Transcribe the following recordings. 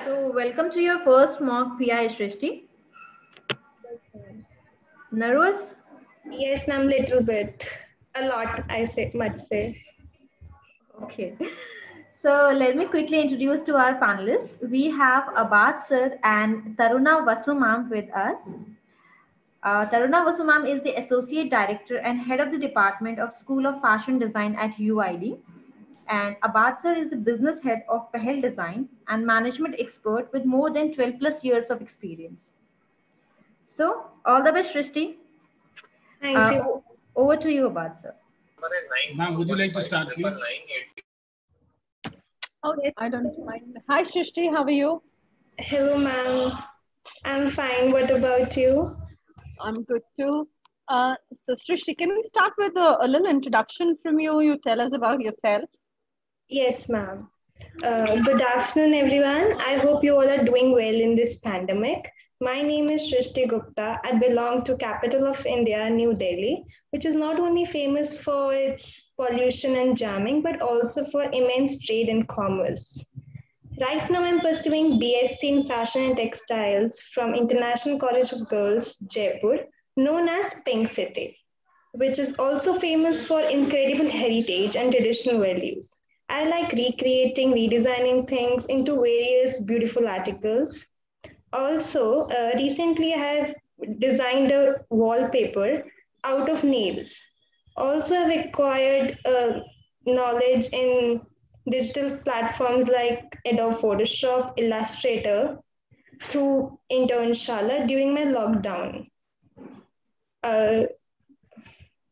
So, welcome to your first mock PI, Shrishti. Yes, ma'am. Nervous? Yes, ma'am, little bit. A lot, I say, much say. Okay. So, let me quickly introduce to our panelists. We have Abad sir and Taruna Vasu ma'am with us. Taruna Vasu ma'am is the Associate Director and Head of the Department of School of Fashion Design at UID. And Abad sir is the Business Head of Pahel Design and Management Expert with more than 12 plus years of experience. So, all the best, Shrishti. Thank you. Over to you, Abad sir. Ma'am, would you like to start, please? Oh, Yes. I don't mind. Hi, Shrishti, how are you? Hello, ma'am. I'm fine. What about you? I'm good too. So, Shrishti, can we start with a little introduction from you? You tell us about yourself. Yes, ma'am. Good afternoon, everyone. I hope you all are doing well in this pandemic. My name is Shrishti Gupta. I belong to capital of India, New Delhi, which is not only famous for its pollution and jamming, but also for immense trade and commerce. Right now, I'm pursuing BSc in Fashion and Textiles from International College of Girls, Jaipur, known as Pink City, which is also famous for incredible heritage and traditional values. I like recreating, redesigning things into various beautiful articles. Also, recently I have designed a wallpaper out of nails. Also, I've acquired knowledge in digital platforms like Adobe Photoshop, Illustrator through Internshala during my lockdown. Uh,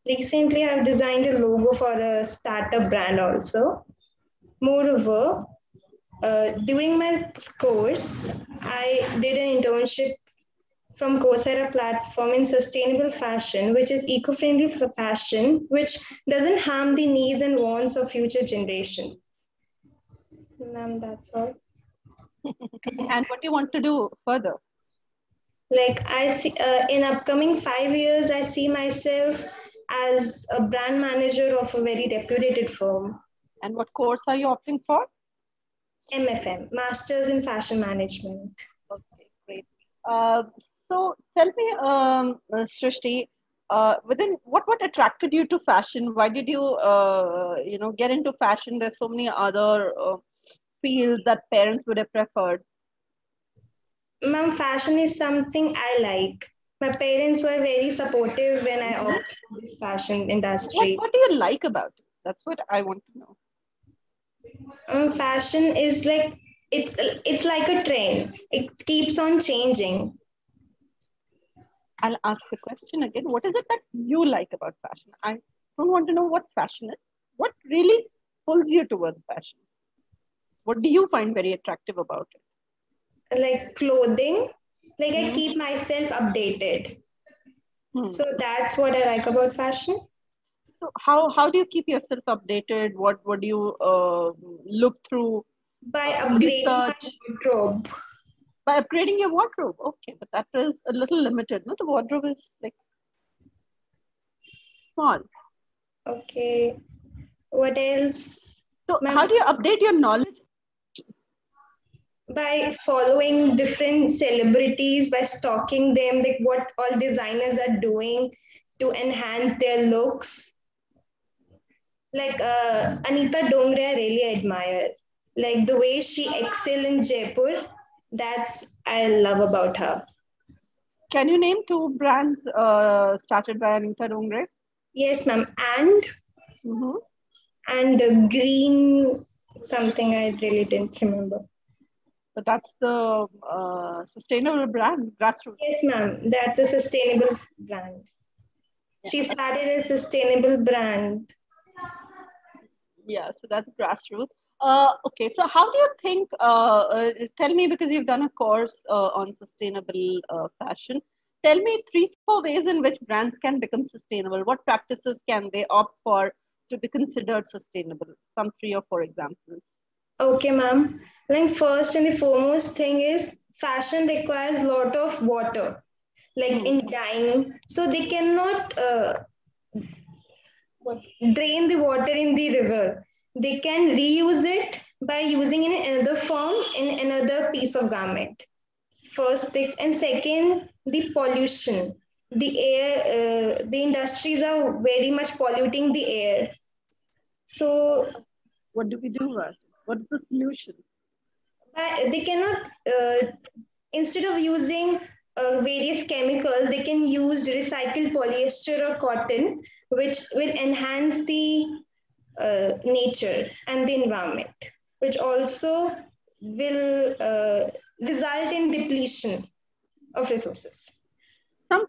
Recently, I've designed a logo for a startup brand also. Moreover, during my course, I did an internship from Coursera platform in sustainable fashion, which is eco-friendly for fashion, which doesn't harm the needs and wants of future generations. Ma'am, that's all. And what do you want to do further? Like I see, in upcoming 5 years, I see myself as a brand manager of a very reputed firm. And what course are you opting for? MFM, Masters in Fashion Management. Okay, great. So tell me, Shrishti, within what attracted you to fashion? Why did you, get into fashion? There's so many other fields that parents would have preferred. Ma'am, fashion is something I like. My parents were very supportive when I opted for this fashion industry. What do you like about it? That's what I want to know. Fashion is like it's like a trend. It keeps on changing. I'll ask the question again. What is it that you like about fashion? I don't want to know what fashion is. What really pulls you towards fashion? What do you find very attractive about it? Like clothing, like I keep myself updated. So that's what I like about fashion. So how do you keep yourself updated? What do you look through? By upgrading my wardrobe. By upgrading your wardrobe. Okay, but that is a little limited. No, the wardrobe is like small. Okay. What else? So how do you update your knowledge? By following different celebrities, by stalking them, like what all designers are doing to enhance their looks. Like Anita Dongre, I really admire. Like the way she excel in Jaipur, that's I love about her. Can you name two brands started by Anita Dongre? Yes, ma'am. And green something I really didn't remember. But that's the sustainable brand, Grassroots. Yes, ma'am. That's a sustainable brand. Yeah. She started a sustainable brand. Yeah, so that's Grassroots. Okay, so how do you think, tell me, because you've done a course on sustainable fashion, tell me 3-4 ways in which brands can become sustainable. What practices can they opt for to be considered sustainable? Some 3 or 4 examples. Okay, ma'am. Like first and the foremost thing is fashion requires a lot of water, like in dyeing. So they cannot drain the water in the river. They can reuse it by using in another form in another piece of garment. First things, and second, the pollution. The air, the industries are very much polluting the air. So what do we do about it? What is the solution? they cannot, instead of using various chemicals, they can use recycled polyester or cotton, which will enhance the nature and the environment, which also will result in depletion of resources. Some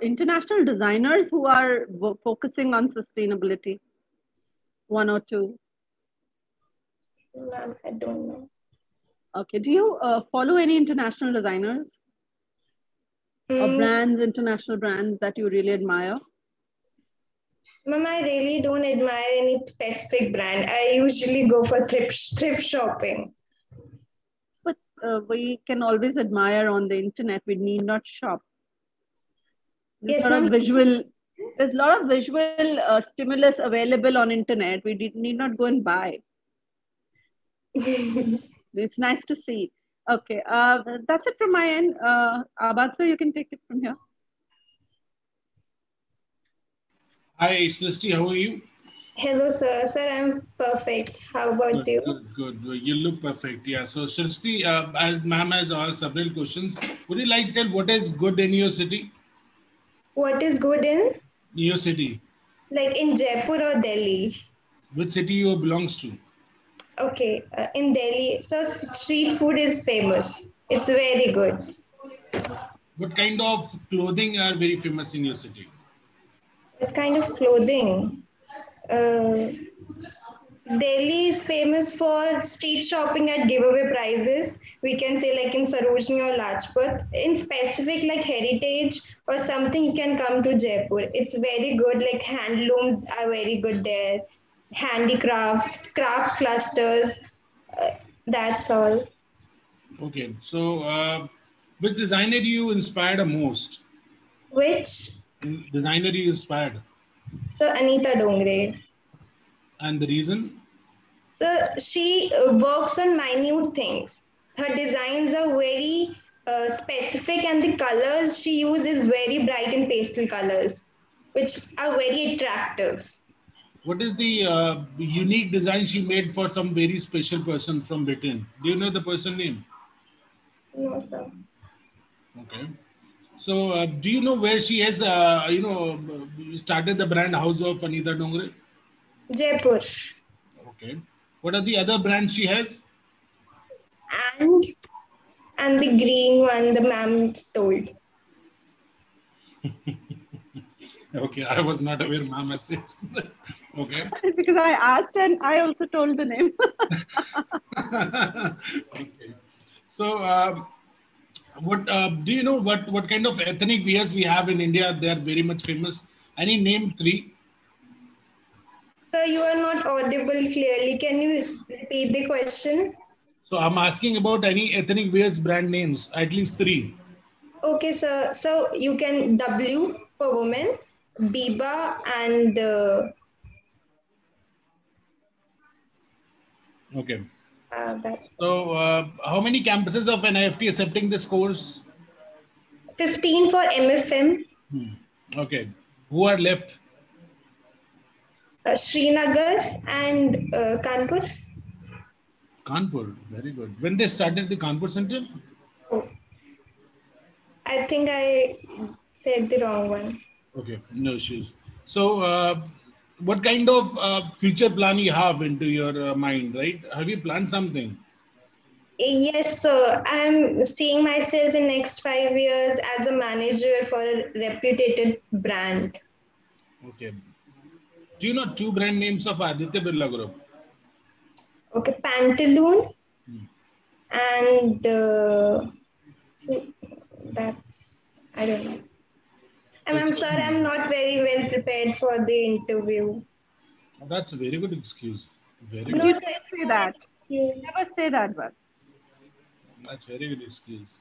international designers who are focusing on sustainability, one or two. Ma'am, I don't know. Okay, do you follow any international designers or brands, international brands that you really admire? Ma'am, I really don't admire any specific brand. I usually go for thrift shopping. But we can always admire on the internet. We need not shop. There's a lot of visual stimulus available on internet. We need not go and buy. It's nice to see. Okay, that's it from my end. Abad, so you can take it from here. Hi, Srishti, how are you? Hello, sir. Sir, I'm perfect. How about you? Good. You look perfect. Yeah. So, Srishti, as ma'am has asked several questions, would you like to tell what is good in your city? What is good in? Your city. Like in Jaipur or Delhi? Which city you belongs to? Okay, in Delhi. So, street food is famous. It's very good. What kind of clothing are very famous in your city? What kind of clothing? Delhi is famous for street shopping at giveaway prices. We can say like in Sarojini or Lajpat. In specific like heritage or something, you can come to Jaipur. It's very good. Like handlooms are very good there. Handicrafts, craft clusters. That's all. Okay. So, which designer do you inspired the most? Which? Designer you inspired? So Anita Dongre. And the reason? So she works on minute things. Her designs are very specific, and the colors she uses very bright and pastel colors, which are very attractive. What is the unique design she made for some very special person from Britain? Do you know the person name? No, sir. Okay. So, do you know where she has, started the brand House of Anita Dongre? Jaipur. Okay. What are the other brands she has? And the green one, the ma'am told. Okay, I was not aware ma'am has said. Okay. Because I asked and I also told the name. Okay. So, what do you know what kind of ethnic wears we have in India? They are very much famous. Any name 3? Sir, you are not audible clearly. Can you repeat the question? So I'm asking about any ethnic wears brand names, at least 3. Okay, sir. So you can W for women, Biba, and okay. That's So how many campuses of NIFT accepting this course? 15 for MFM. Okay. Who are left? Srinagar and Kanpur. Kanpur, very good. When they started the Kanpur Center? Oh. I think I said the wrong one. Okay, no issues. So, what kind of future plan you have into your mind, right? Have you planned something? Yes, sir. I'm seeing myself in next 5 years as a manager for a reputed brand. Okay. Do you know 2 brand names of Aditya Birla Group? Okay, Pantaloon and that's, I don't know. I'm sorry, I'm not very well prepared for the interview. That's a very good excuse. Very good. No, you say that. Never say that, but. That's very good excuse.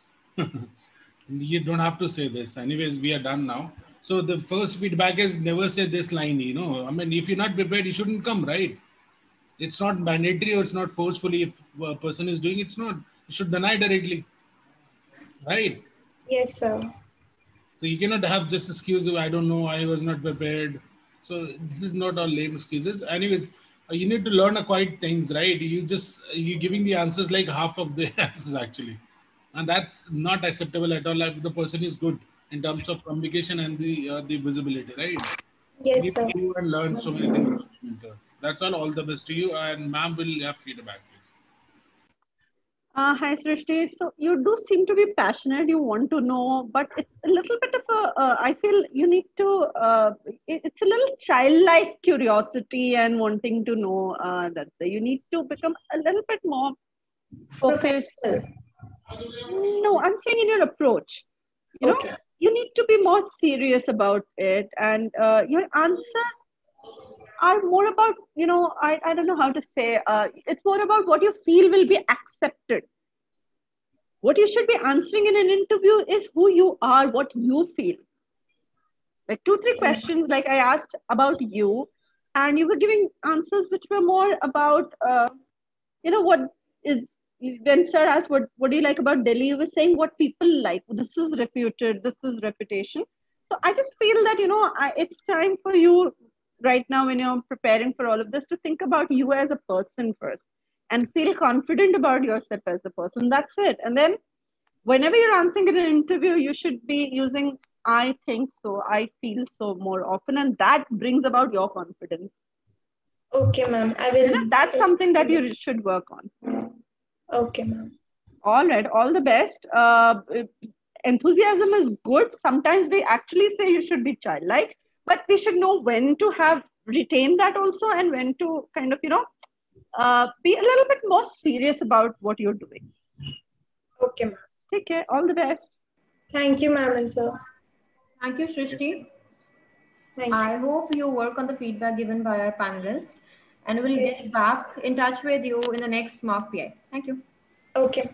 You don't have to say this. Anyways, we are done now. So the first feedback is never say this line, I mean, if you're not prepared, you shouldn't come, right? It's not mandatory or it's not forcefully. If a person is doing it's not, you should deny directly, right? Yes, sir. So you cannot have just excuse of I don't know, I was not prepared. So this is not all lame excuses. Anyways, you need to learn acquired things, right? You're giving the answers like half of the answers actually, and that's not acceptable at all. If the person is good in terms of communication and the visibility, right? Yes, You sir. and learn so many things. That's all. All the best to you, and ma'am will have feedback. Hi, Srishti. So you do seem to be passionate. You want to know, but it's a little bit of a. I feel you need to. It's a little childlike curiosity and wanting to know. That's there. You need to become a little bit more focused. No, I'm saying in your approach. You know, Okay. you need to be more serious about it, and your answers are more about, I don't know how to say, it's more about what you feel will be accepted. What you should be answering in an interview is who you are, what you feel. Like 2-3 questions, like I asked about you, and you were giving answers which were more about, what is, when sir asked, what do you like about Delhi? You were saying what people like. This is reputed, this is reputation. So I just feel that, it's time for you right now when you're preparing for all of this to think about you as a person first and feel confident about yourself as a person. That's it. And then whenever you're answering in an interview, you should be using I think so, I feel so more often, and that brings about your confidence. Okay, ma'am. I will. That's something that you should work on. Okay, ma'am. All right, all the best. Enthusiasm is good. Sometimes we actually say you should be childlike, but we should know when to retain that also, and when to kind of, be a little bit more serious about what you're doing. Okay, ma'am. Take care. All the best. Thank you, ma'am and sir. Thank you, Srishti. Thank you. I hope you work on the feedback given by our panelists, and we'll Yes. get back in touch with you in the next mock PI. Thank you. Okay.